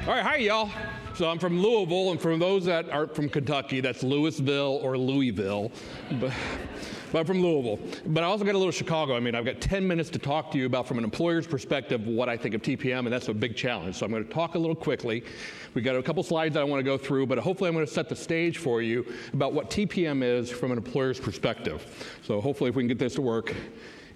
All right, hi y'all. So I'm from Louisville, and for those that aren't from Kentucky, that's Louisville or Louisville. But I'm from Louisville. But I also got a little Chicago. I mean, I've got 10 minutes to talk to you about, from an employer's perspective, what I think of TPM, and that's a big challenge. So I'm going to talk a little quickly. We've got a couple slides that I want to go through, but hopefully I'm going to set the stage for you about what TPM is from an employer's perspective. So hopefully if we can get this to work.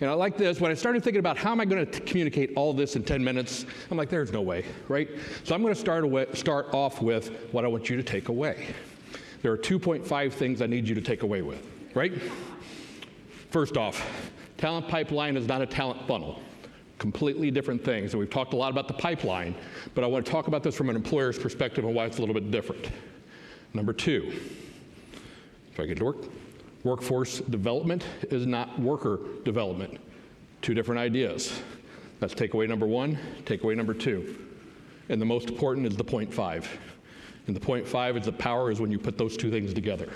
And I like this. When I started thinking about how am I going to communicate all this in 10 minutes, I'm like, there's no way, right? So I'm going to start off with what I want you to take away. There are 2.5 things I need you to take away with, right? First off, talent pipeline is not a talent funnel. Completely different things. And we've talked a lot about the pipeline, but I want to talk about this from an employer's perspective and why it's a little bit different. Number two, if I get to work. Workforce development is not worker development. Two different ideas. That's takeaway number one, takeaway number two. And the most important is the 0.5. And the 0.5 is the power is when you put those two things together.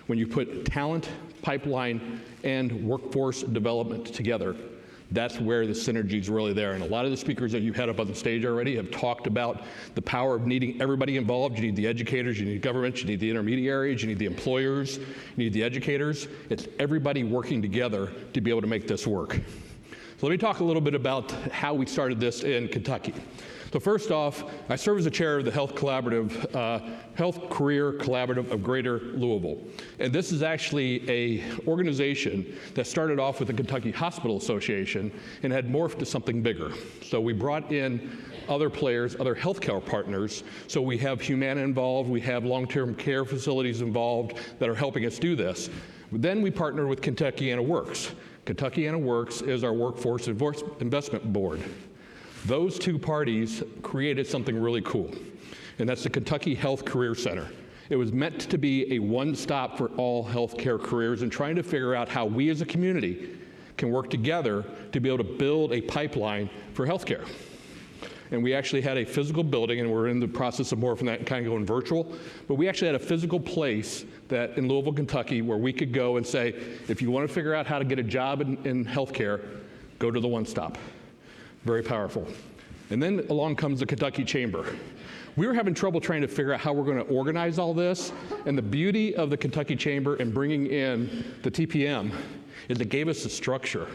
When you put talent, pipeline, and workforce development together, that's where the synergy is really there. And a lot of the speakers that you've had up on the stage already have talked about the power of needing everybody involved. You need the educators, you need government, you need the intermediaries, you need the employers, you need the educators. It's everybody working together to be able to make this work. So let me talk a little bit about how we started this in Kentucky. So first off, I serve as the chair of the Health Career Collaborative of Greater Louisville. And this is actually an organization that started off with the Kentucky Hospital Association and had morphed to something bigger. So we brought in other players, other healthcare partners. So we have Humana involved, we have long-term care facilities involved that are helping us do this. Then we partnered with Kentuckiana Works. Kentuckiana Works is our workforce investment board. Those two parties created something really cool, and that's the Kentucky Health Career Center. It was meant to be a one-stop for all healthcare careers and trying to figure out how we as a community can work together to be able to build a pipeline for healthcare. And we actually had a physical building, and we're in the process of morphing that and kind of going virtual, but we actually had a physical place that in Louisville, Kentucky, where we could go and say, if you want to figure out how to get a job in healthcare, go to the one-stop. Very powerful. And then along comes the Kentucky Chamber. We were having trouble trying to figure out how we're going to organize all this, and the beauty of the Kentucky Chamber and bringing in the TPM is it gave us a structure,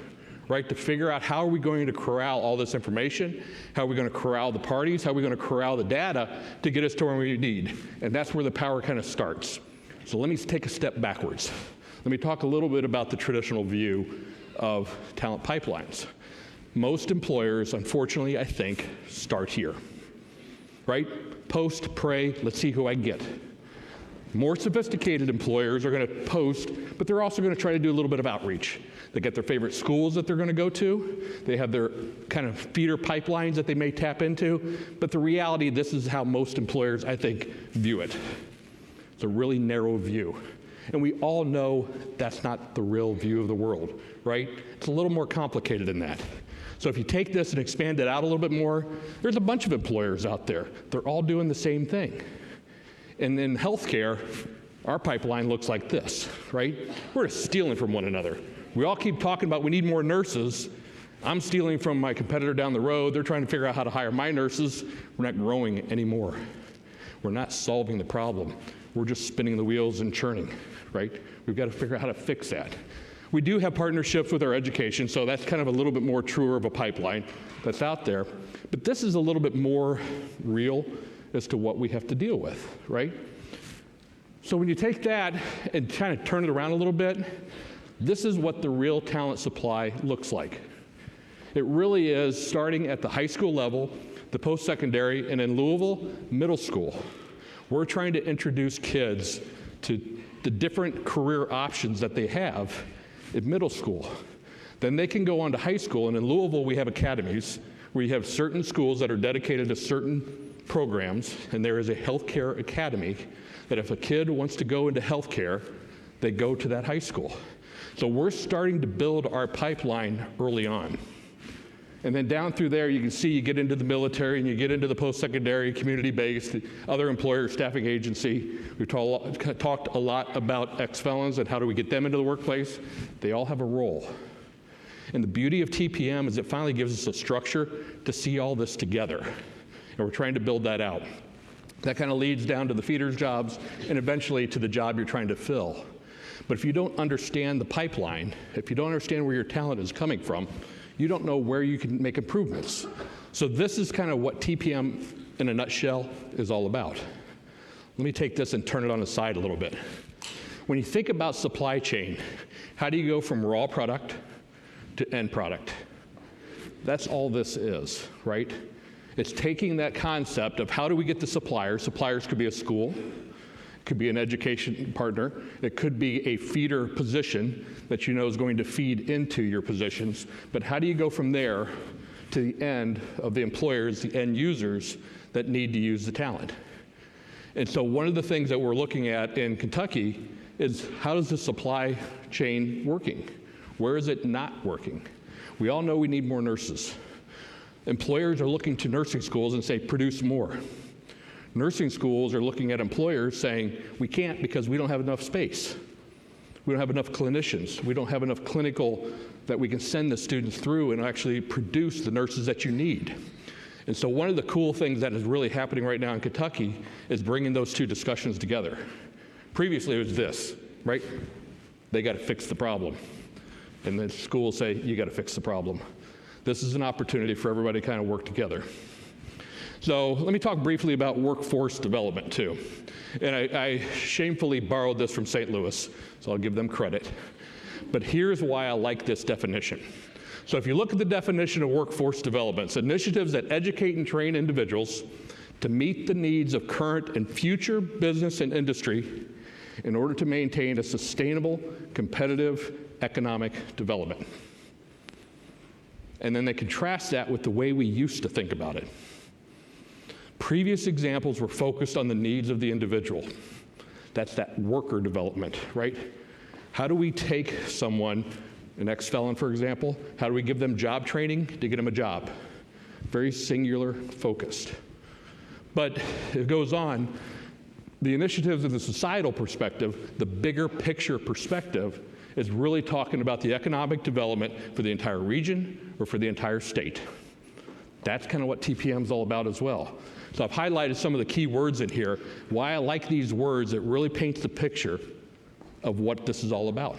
right, to figure out how are we going to corral all this information, how are we going to corral the parties, how are we going to corral the data to get us to where we need. And that's where the power kind of starts. So let me take a step backwards. Let me talk a little bit about the traditional view of talent pipelines. Most employers, unfortunately, I think, start here, right? Post, pray, let's see who I get. More sophisticated employers are going to post, but they're also going to try to do a little bit of outreach. They get their favorite schools that they're going to go to. They have their kind of feeder pipelines that they may tap into. But the reality, this is how most employers, I think, view it. It's a really narrow view. And we all know that's not the real view of the world, right? It's a little more complicated than that. So if you take this and expand it out a little bit more, there's a bunch of employers out there. They're all doing the same thing. And in healthcare, our pipeline looks like this, right? We're stealing from one another. We all keep talking about we need more nurses. I'm stealing from my competitor down the road. They're trying to figure out how to hire my nurses. We're not growing anymore. We're not solving the problem. We're just spinning the wheels and churning, right? We've got to figure out how to fix that. We do have partnerships with our education, so that's kind of a little bit more truer of a pipeline that's out there. But this is a little bit more real as to what we have to deal with, right? So when you take that and kind of turn it around a little bit, this is what the real talent supply looks like. It really is starting at the high school level, the post-secondary, and in Louisville, middle school. We're trying to introduce kids to the different career options that they have in middle school. Then they can go on to high school, and in Louisville we have academies where you have certain schools that are dedicated to certain programs, and there is a healthcare academy that if a kid wants to go into healthcare, they go to that high school. So we're starting to build our pipeline early on. And then down through there, you can see you get into the military and you get into the post-secondary, community-based, other employer staffing agency. We've talked a lot about ex-felons and how do we get them into the workplace. They all have a role. And the beauty of TPM is it finally gives us a structure to see all this together. and we're trying to build that out. That kind of leads down to the feeders jobs and eventually to the job you're trying to fill. But if you don't understand the pipeline, if you don't understand where your talent is coming from, you don't know where you can make improvements. So this is kind of what TPM in a nutshell is all about. Let me take this and turn it on the side a little bit. When you think about supply chain, how do you go from raw product to end product? That's all this is, right? It's taking that concept of how do we get the suppliers. Suppliers could be a school, it could be an education partner, it could be a feeder position that you know is going to feed into your positions, but how do you go from there to the end of the employers, the end users that need to use the talent? And so one of the things that we're looking at in Kentucky is how is the supply chain working? Where is it not working? We all know we need more nurses. Employers are looking to nursing schools and say, produce more. Nursing schools are looking at employers saying, we can't because we don't have enough space. We don't have enough clinicians. We don't have enough clinical that we can send the students through and actually produce the nurses that you need. And so one of the cool things that is really happening right now in Kentucky is bringing those two discussions together. Previously it was this, right? They got to fix the problem. And the schools say, you got to fix the problem. This is an opportunity for everybody to kind of work together. So let me talk briefly about workforce development too. And I shamefully borrowed this from St. Louis, so I'll give them credit. But here's why I like this definition. So if you look at the definition of workforce development, it's initiatives that educate and train individuals to meet the needs of current and future business and industry in order to maintain a sustainable, competitive economic development. And then they contrast that with the way we used to think about it. Previous examples were focused on the needs of the individual. That's that worker development, right? How do we take someone, an ex-felon, for example, how do we give them job training to get them a job? Very singular focused. But it goes on, the initiatives of the societal perspective, the bigger picture perspective, is really talking about the economic development for the entire region or for the entire state. That's kind of what TPM is all about as well. So I've highlighted some of the key words in here. Why I like these words, it really paints the picture of what this is all about.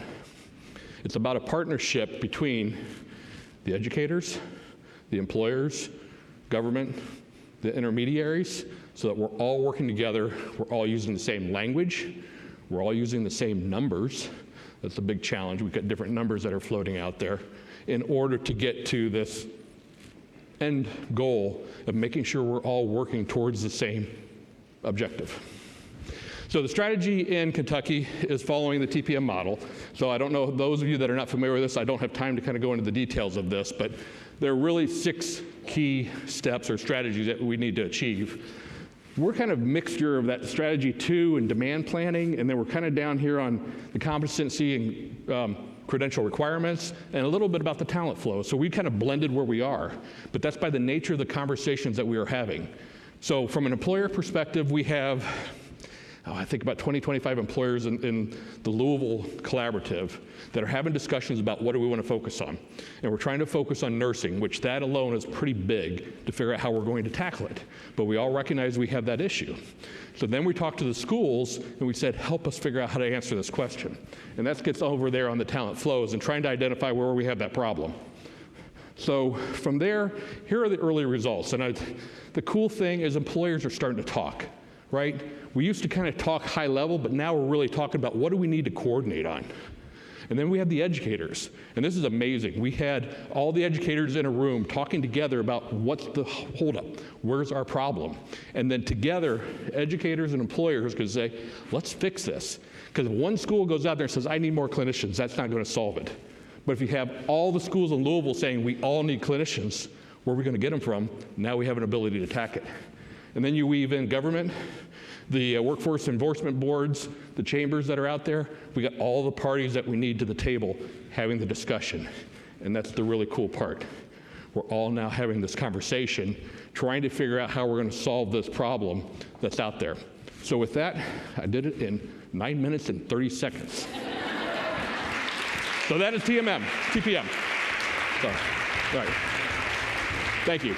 It's about a partnership between the educators, the employers, government, the intermediaries, so that we're all working together, we're all using the same language, we're all using the same numbers. That's a big challenge. We've got different numbers that are floating out there in order to get to this end goal of making sure we're all working towards the same objective. So the strategy in Kentucky is following the TPM model. So I don't know, those of you that are not familiar with this, I don't have time to kind of go into the details of this, but there are really 6 key steps or strategies that we need to achieve. We're kind of mixture of that strategy 2 and demand planning, and then we're kind of down here on the competency and credential requirements, and a little bit about the talent flow. So we kind of blended where we are, but that's by the nature of the conversations that we are having. So from an employer perspective, we have, I think about 20, 25 employers in the Louisville Collaborative that are having discussions about what do we want to focus on. And we're trying to focus on nursing, which that alone is pretty big to figure out how we're going to tackle it. But we all recognize we have that issue. So then we talked to the schools and we said, help us figure out how to answer this question. And that gets over there on the talent flows and trying to identify where we have that problem. So from there, here are the early results. And the cool thing is employers are starting to talk, right? We used to kind of talk high level, but now we're really talking about what do we need to coordinate on. And then we have the educators, and this is amazing. We had all the educators in a room talking together about what's the holdup, where's our problem? And then together, educators and employers could say, let's fix this. Because if one school goes out there and says, I need more clinicians, that's not going to solve it. But if you have all the schools in Louisville saying we all need clinicians, where are we going to get them from? Now we have an ability to attack it. And then you weave in government, the workforce enforcement boards, the chambers that are out there. We got all the parties that we need to the table having the discussion. And that's the really cool part. We're all now having this conversation, trying to figure out how we're going to solve this problem that's out there. So with that, I did it in 9 minutes and 30 seconds. So that is TPM. So, all right. Thank you.